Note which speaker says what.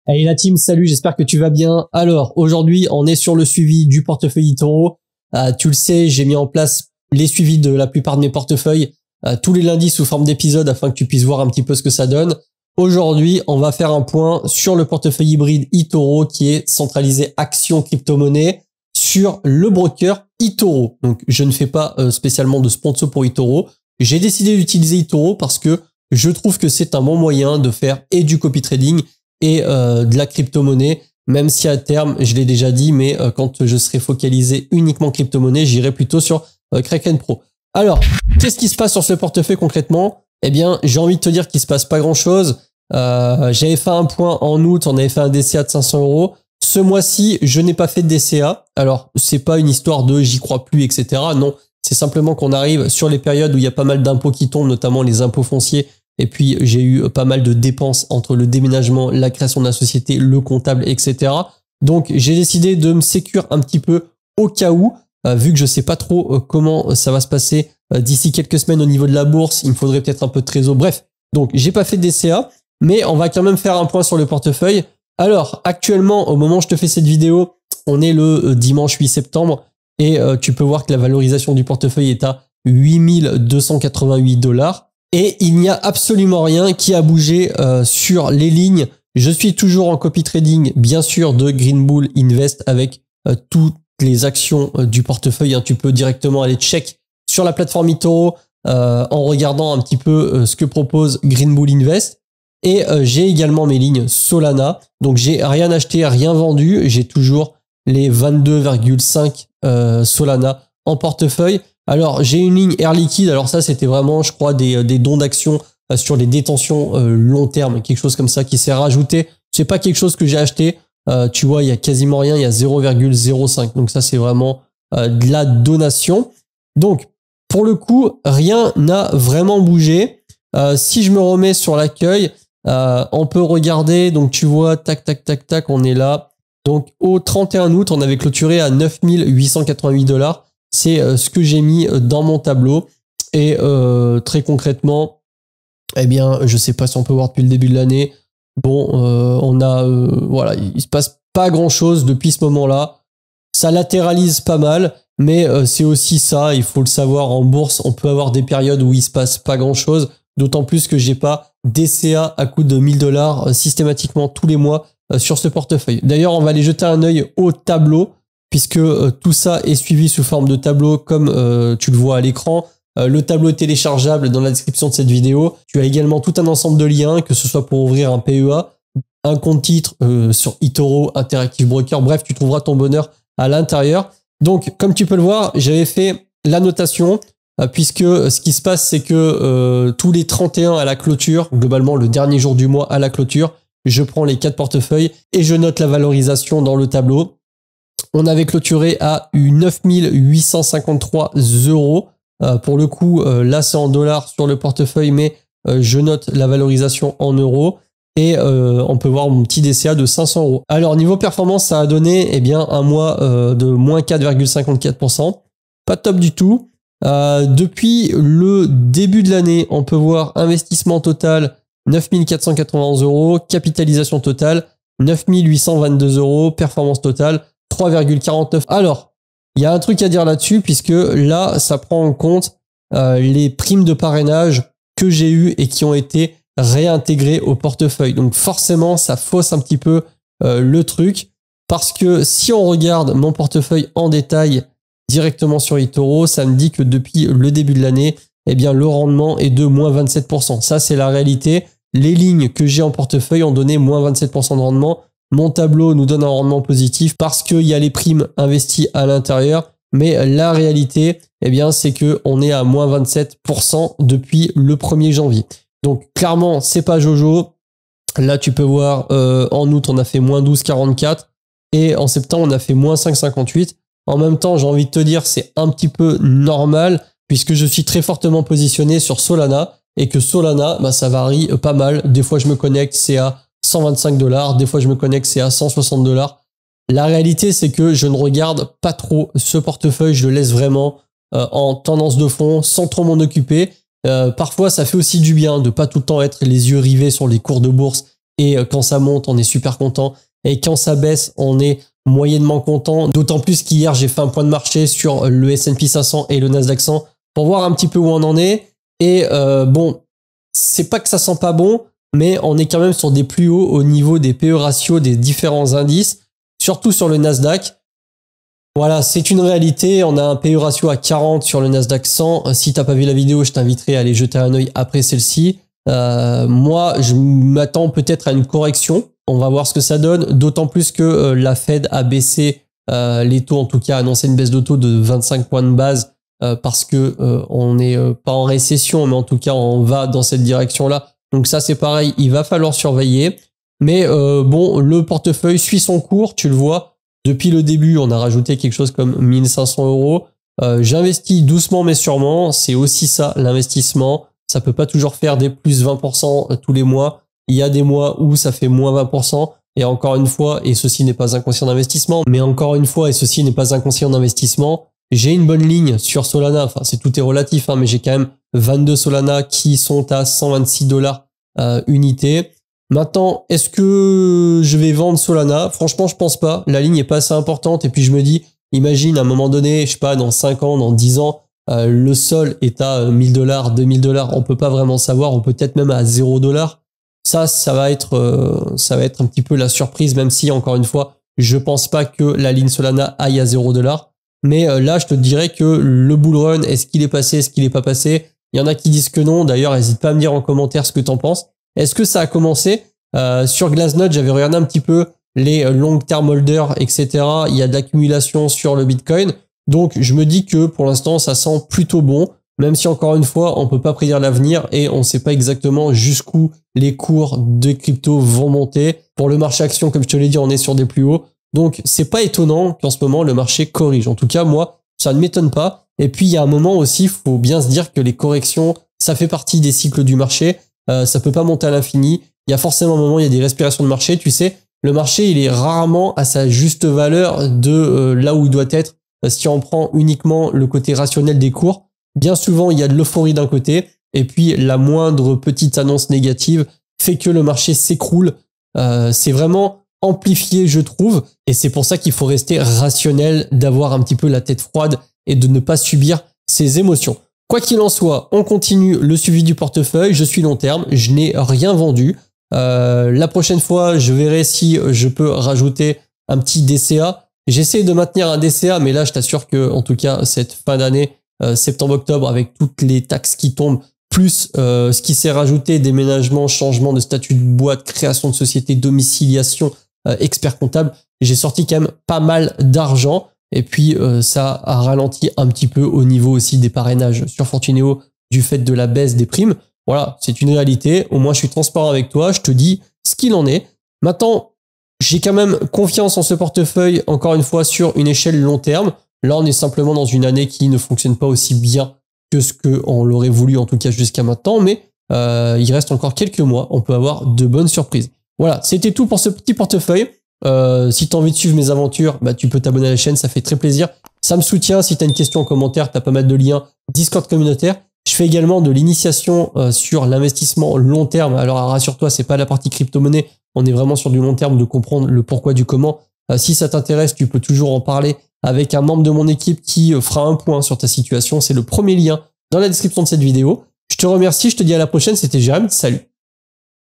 Speaker 1: Allez la team, salut, j'espère que tu vas bien. Alors aujourd'hui, on est sur le suivi du portefeuille eToro. Tu le sais, j'ai mis en place les suivis de la plupart de mes portefeuilles tous les lundis sous forme d'épisodes afin que tu puisses voir un petit peu ce que ça donne. Aujourd'hui, on va faire un point sur le portefeuille hybride eToro qui est centralisé actions crypto-monnaie sur le broker eToro. Donc je ne fais pas spécialement de sponsor pour eToro. J'ai décidé d'utiliser eToro parce que je trouve que c'est un bon moyen de faire et du copy trading et de la crypto-monnaie, même si à terme, je l'ai déjà dit, mais quand je serai focalisé uniquement crypto-monnaie, j'irai plutôt sur Kraken Pro. Alors, qu'est-ce qui se passe sur ce portefeuille concrètement? Eh bien, j'ai envie de te dire qu'il se passe pas grand-chose. J'avais fait un point en août, on avait fait un DCA de 500 €. Ce mois-ci, je n'ai pas fait de DCA. Alors, c'est pas une histoire de j'y crois plus, etc. Non, c'est simplement qu'on arrive sur les périodes où il y a pas mal d'impôts qui tombent, notamment les impôts fonciers. Et puis, j'ai eu pas mal de dépenses entre le déménagement, la création de la société, le comptable, etc. Donc, j'ai décidé de me sécure un petit peu au cas où, vu que je sais pas trop comment ça va se passer d'ici quelques semaines au niveau de la bourse. Il me faudrait peut-être un peu de trésor. Bref, donc, j'ai pas fait de DCA, mais on va quand même faire un point sur le portefeuille. Alors, actuellement, au moment où je te fais cette vidéo, on est le dimanche 8 septembre et tu peux voir que la valorisation du portefeuille est à 8288 $. Et il n'y a absolument rien qui a bougé sur les lignes. Je suis toujours en copy trading, bien sûr, de Green Bull Invest avec toutes les actions du portefeuille. Tu peux directement aller check sur la plateforme eToro en regardant un petit peu ce que propose Green Bull Invest. Et j'ai également mes lignes Solana. Donc, j'ai rien acheté, rien vendu. J'ai toujours les 22,5 Solana en portefeuille. Alors, j'ai une ligne Air Liquide. Alors ça, c'était vraiment, je crois, des dons d'actions sur les détentions long terme, quelque chose comme ça qui s'est rajouté. C'est pas quelque chose que j'ai acheté. Tu vois, il y a quasiment rien. Il y a 0,05. Donc ça, c'est vraiment de la donation. Donc, pour le coup, rien n'a vraiment bougé. Si je me remets sur l'accueil, on peut regarder. Donc, tu vois, tac, tac, tac, tac, on est là. Donc, au 31 août, on avait clôturé à 9888 $. C'est ce que j'ai mis dans mon tableau. Et très concrètement, eh bien, je sais pas si on peut voir depuis le début de l'année. Bon, on a, voilà, il se passe pas grand chose depuis ce moment-là. Ça latéralise pas mal, mais c'est aussi ça, il faut le savoir, en bourse, on peut avoir des périodes où il se passe pas grand chose. D'autant plus que j'ai pas DCA à coût de 1000 $ systématiquement tous les mois sur ce portefeuille. D'ailleurs, on va aller jeter un œil au tableau, puisque tout ça est suivi sous forme de tableau comme tu le vois à l'écran. Le tableau est téléchargeable dans la description de cette vidéo. Tu as également tout un ensemble de liens, que ce soit pour ouvrir un PEA, un compte titre sur eToro, Interactive Broker. Bref, tu trouveras ton bonheur à l'intérieur. Donc, comme tu peux le voir, j'avais fait l'annotation, puisque ce qui se passe, c'est que tous les 31 à la clôture, globalement le dernier jour du mois à la clôture, je prends les 4 portefeuilles et je note la valorisation dans le tableau. On avait clôturé à 9853 €. Pour le coup, là c'est en dollars sur le portefeuille, mais je note la valorisation en euros et on peut voir mon petit DCA de 500 €. Alors niveau performance, ça a donné eh bien un mois de moins 4,54%. Pas top du tout. Depuis le début de l'année, on peut voir investissement total 9491 €, capitalisation totale 9822 €, performance totale 3,49. Alors, il y a un truc à dire là-dessus, puisque là, ça prend en compte les primes de parrainage que j'ai eues et qui ont été réintégrées au portefeuille. Donc forcément, ça fausse un petit peu le truc, parce que si on regarde mon portefeuille en détail directement sur eToro, ça me dit que depuis le début de l'année, eh bien, le rendement est de moins 27%. Ça, c'est la réalité. Les lignes que j'ai en portefeuille ont donné moins 27% de rendement. Mon tableau nous donne un rendement positif parce qu'il y a les primes investies à l'intérieur. Mais la réalité, eh bien, c'est que on est à moins 27% depuis le 1er janvier. Donc, clairement, c'est pas Jojo. Là, tu peux voir, en août, on a fait moins 12,44 et en septembre, on a fait moins 5,58. En même temps, j'ai envie de te dire, c'est un petit peu normal puisque je suis très fortement positionné sur Solana et que Solana, bah, ça varie pas mal. Des fois, je me connecte, c'est à 125 $. Des fois, je me connecte, c'est à 160 $. La réalité, c'est que je ne regarde pas trop ce portefeuille. Je le laisse vraiment en tendance de fond sans trop m'en occuper. Parfois, ça fait aussi du bien de pas tout le temps être les yeux rivés sur les cours de bourse et quand ça monte, on est super content. Et quand ça baisse, on est moyennement content. D'autant plus qu'hier, j'ai fait un point de marché sur le S&P 500 et le Nasdaq 100 pour voir un petit peu où on en est. Et bon, c'est pas que ça sent pas bon, mais on est quand même sur des plus hauts au niveau des PE ratios des différents indices, surtout sur le Nasdaq. Voilà, c'est une réalité. On a un PE ratio à 40 sur le Nasdaq 100. Si t'as pas vu la vidéo, je t'inviterai à aller jeter un œil après celle-ci. Moi, je m'attends peut-être à une correction. On va voir ce que ça donne. D'autant plus que la Fed a baissé les taux, en tout cas a annoncé une baisse de taux de 25 points de base parce que on n'est pas en récession, mais en tout cas on va dans cette direction-là. Donc ça c'est pareil, il va falloir surveiller. Mais bon, le portefeuille suit son cours, tu le vois. Depuis le début, on a rajouté quelque chose comme 1500 euros. J'investis doucement mais sûrement. C'est aussi ça, l'investissement. Ça peut pas toujours faire des plus 20% tous les mois. Il y a des mois où ça fait moins 20%. Et encore une fois, et ceci n'est pas inconscient d'investissement, mais encore une fois, et ceci n'est pas inconscient d'investissement, j'ai une bonne ligne sur Solana. Enfin, tout est relatif, hein, mais j'ai quand même 22 Solana qui sont à 126 dollars unité. Maintenant, est-ce que je vais vendre Solana? Franchement, je pense pas. La ligne est pas assez importante. Et puis, je me dis, imagine à un moment donné, je sais pas, dans 5 ans, dans 10 ans, le sol est à 1000 dollars, 2000 dollars. On peut pas vraiment savoir. On peut peut-être même à 0 dollars. Ça va être un petit peu la surprise, même si, encore une fois, je pense pas que la ligne Solana aille à 0 dollars. Mais là, je te dirais que le bull run, est-ce qu'il est passé, est-ce qu'il est pas passé? Il y en a qui disent que non. D'ailleurs, n'hésite pas à me dire en commentaire ce que t'en penses. Est-ce que ça a commencé? Sur Glassnode, j'avais regardé un petit peu les long term holders, etc. Il y a de l'accumulation sur le Bitcoin. Donc, je me dis que pour l'instant, ça sent plutôt bon. Même si, encore une fois, on peut pas prédire l'avenir et on ne sait pas exactement jusqu'où les cours de crypto vont monter. Pour le marché action, comme je te l'ai dit, on est sur des plus hauts. Donc, c'est pas étonnant qu'en ce moment, le marché corrige. En tout cas, moi, ça ne m'étonne pas. Et puis, il y a un moment aussi, il faut bien se dire que les corrections, ça fait partie des cycles du marché. Ça peut pas monter à l'infini. Il y a forcément un moment, il y a des respirations de marché. Tu sais, le marché, il est rarement à sa juste valeur de là où il doit être. Si on prend uniquement le côté rationnel des cours, bien souvent, il y a de l'euphorie d'un côté. Et puis, la moindre petite annonce négative fait que le marché s'écroule. C'est vraiment amplifié, je trouve. Et c'est pour ça qu'il faut rester rationnel, d'avoir un petit peu la tête froide et de ne pas subir ces émotions. Quoi qu'il en soit, on continue le suivi du portefeuille. Je suis long terme, je n'ai rien vendu. La prochaine fois, je verrai si je peux rajouter un petit DCA. J'essaie de maintenir un DCA, mais là, je t'assure que, en tout cas, cette fin d'année, septembre-octobre, avec toutes les taxes qui tombent, plus ce qui s'est rajouté, déménagement, changement de statut de boîte, création de société, domiciliation, expert comptable, j'ai sorti quand même pas mal d'argent. Et puis, ça a ralenti un petit peu au niveau aussi des parrainages sur Fortuneo du fait de la baisse des primes. Voilà, c'est une réalité. Au moins, je suis transparent avec toi. Je te dis ce qu'il en est. Maintenant, j'ai quand même confiance en ce portefeuille, encore une fois, sur une échelle long terme. Là, on est simplement dans une année qui ne fonctionne pas aussi bien que ce qu'on l'aurait voulu, en tout cas jusqu'à maintenant. Mais il reste encore quelques mois. On peut avoir de bonnes surprises. Voilà, c'était tout pour ce petit portefeuille. Si tu as envie de suivre mes aventures, bah, tu peux t'abonner à la chaîne, ça fait très plaisir. Ça me soutient. Si tu as une question en commentaire, tu as pas mal de liens. Discord communautaire. Je fais également de l'initiation sur l'investissement long terme. Alors rassure-toi, c'est pas la partie crypto-monnaie. On est vraiment sur du long terme, de comprendre le pourquoi du comment. Si ça t'intéresse, tu peux toujours en parler avec un membre de mon équipe qui fera un point sur ta situation. C'est le premier lien dans la description de cette vidéo. Je te remercie, je te dis à la prochaine. C'était Jérôme. Salut.